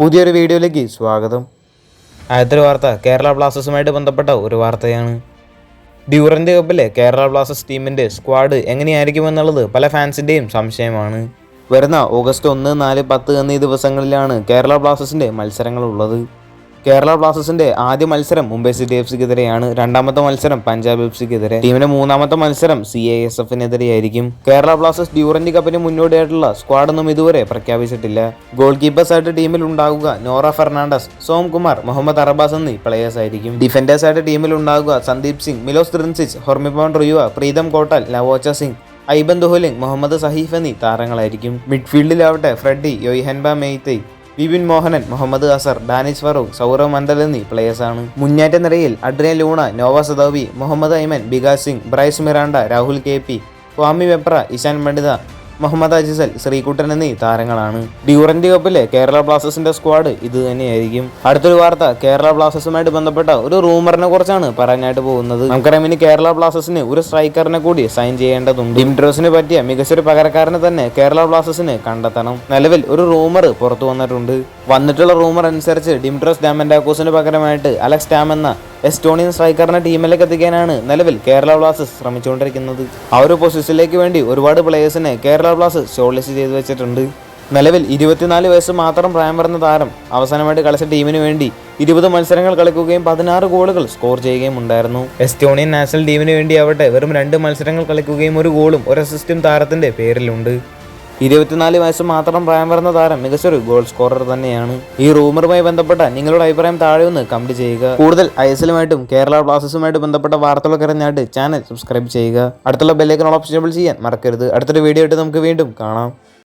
പുതിയൊരു വീഡിയോയിലേക്ക് സ്വാഗതം. ആദ്യത്തെ വാർത്ത കേരള ബ്ലാസ്റ്റേഴ്സുമായിട്ട് ബന്ധപ്പെട്ട ഒരു വാർത്തയാണ്. ഡ്യൂറന്റ് കപ്പിലെ കേരള ബ്ലാസ്റ്റേഴ്സ് ടീമിൻ്റെ സ്ക്വാഡ് എങ്ങനെയായിരിക്കുമെന്നുള്ളത് പല ഫാൻസിൻ്റെയും സംശയമാണ്. വരുന്ന ഓഗസ്റ്റ് 1, 4, 10 എന്നീ ദിവസങ്ങളിലാണ് കേരള ബ്ലാസ്റ്റേഴ്സിൻ്റെ മത്സരങ്ങളുള്ളത്. കേരള ബ്ലാസ്റ്റേഴ്സിന്റെ ആദ്യ മത്സരം മുംബൈ സിറ്റി എഫ്സിക്കെതിരെയാണ്. രണ്ടാമത്തെ മത്സരം പഞ്ചാബ് എഫ്സിക്കെതിരെ. ടീമിന്റെ മൂന്നാമത്തെ മത്സരം CISFനെതിരെയായിരിക്കും. കേരള ബ്ലാസ്റ്റേഴ്സ് ഡ്യൂറന്റ് കപ്പിന് മുന്നോടിയായിട്ടുള്ള സ്ക്വാഡൊന്നും ഇതുവരെ പ്രഖ്യാപിച്ചിട്ടില്ല. ഗോൾ കീപ്പേഴ്സായിട്ട് ടീമിൽ ഉണ്ടാകുക നോറ ഫെർണാണ്ടസ്, സോംകുമാർ, മുഹമ്മദ് അറബാസ് എന്നീ പ്ലേയേഴ്സ് ആയിരിക്കും. ഡിഫൻഡേഴ്സായിട്ട് ടീമിൽ ഉണ്ടാകുക സന്ദീപ് സിംഗ്, മിലോസ് ത്രിൻസിച്ച്, ഹൊർമിപ്പോൺ റിയുവ, പ്രീതം കോട്ടൽ, ലവോച്ച സിംഗ്, ഐബൻ ദുഹുലിംഗ്, മുഹമ്മദ് സഹീഫ് എന്നീ താരങ്ങളായിരിക്കും. മിഡ്ഫീൽഡിലാവട്ടെ ഫ്രെഡി, യൊയ്ഹൻബ മെയ്തൈ, വിപിൻ മോഹനൻ, മുഹമ്മദ് അസർ, ഡാനിഷ് ഫറൂഖ്, സൗരവ് മണ്ഡൽ എന്നീ പ്ലേയേഴ്സാണ്. മുന്നേറ്റ നിരയിൽ Adrian Luna, Noah Sadaoui, Muhammad Aimen, Bikash Singh, Bryce Miranda, Rahul KP, Kwame Peprah, Ishan Pandita, Muhammad Ajsal, Sreekuttan എന്നീ താരങ്ങളാണ്. ഡ്യൂറന്റ് കപ്പിലെ കേരള ബ്ലാസ്റ്റേഴ്സിന്റെ സ്ക്വാഡ് ഇത് തന്നെയായിരിക്കും. അടുത്തൊരു വാർത്ത കേരള ബ്ലാസ്റ്റേഴ്സുമായിട്ട് ബന്ധപ്പെട്ട ഒരു റൂമറിനെ കുറിച്ചാണ് പറയാനായിട്ട് പോകുന്നത്. നമുക്കറിയാം ഇനി കേരള ബ്ലാസ്റ്റേഴ്സിന് ഒരു സ്ട്രൈക്കറിനെ കൂടി സൈൻ ചെയ്യേണ്ടതുണ്ട്. ഡിമിട്രോസിന് പറ്റിയ മികച്ചൊരു പകരക്കാരനെ തന്നെ കേരള ബ്ലാസ്റ്റേഴ്സിന് കണ്ടെത്തണം. നിലവിൽ ഒരു റൂമർ പുറത്തു വന്നിട്ടുണ്ട്. വന്നിട്ടുള്ള റൂമർ അനുസരിച്ച് ഡിമിട്രോസ് ഡാമൻഡാക്കോസിന് പകരമായിട്ട് അലക്സ് ടാം എന്ന എസ്റ്റോണിയൻ സ്ട്രൈക്കറിനെ ടീമിലേക്ക് എത്തിക്കാനാണ് നിലവിൽ കേരള ബ്ലാസ്റ്റേഴ്സ് ശ്രമിച്ചുകൊണ്ടിരിക്കുന്നത്. ആ ഒരു പൊസിഷനിലേക്ക് വേണ്ടി ഒരുപാട് പ്ലേയേഴ്സിനെ കേരള ബ്ലാസ്റ്റേഴ്സ് ഷോർട്ട് ലിസ്റ്റ് ചെയ്തു വെച്ചിട്ടുണ്ട്. നിലവിൽ 24 വയസ്സ് മാത്രം പ്രായം വരുന്ന താരം അവസാനമായിട്ട് കളിച്ച ടീമിന് വേണ്ടി 20 മത്സരങ്ങൾ കളിക്കുകയും 16 ഗോളുകൾ സ്കോർ ചെയ്യുകയും ഉണ്ടായിരുന്നു. എസ്റ്റോണിയൻ നാഷണൽ ടീമിന് വേണ്ടി ആവട്ടെ വെറും 2 മത്സരങ്ങൾ കളിക്കുകയും 1 ഗോളും 1 അസിസ്റ്റും താരത്തിന്റെ പേരിലുണ്ട്. 24 വയസ്സ് മാത്രം പ്രായം വരുന്ന താരം മികച്ചൊരു ഗോൾ സ്കോറർ തന്നെയാണ്. ഈ റൂമറുമായി ബന്ധപ്പെട്ട നിങ്ങളുടെ അഭിപ്രായം താഴെ ഒന്ന് കമന്റ് ചെയ്യുക. കൂടുതൽ ISLുമായിട്ടും കേരള ബ്ലാസ്റ്റേഴ്സുമായിട്ട് ബന്ധപ്പെട്ട വാർത്തകളൊക്കെ അറിഞ്ഞായിട്ട് ചാനൽ സബ്സ്ക്രൈബ് ചെയ്യുക. അടുത്തുള്ള ബെല്ലൈക്കൺ ഓപ്ഷൻ എനേബിൾ ചെയ്യാൻ മറക്കരുത്. അടുത്തൊരു വീഡിയോ ആയിട്ട് നമുക്ക് വീണ്ടും കാണാം.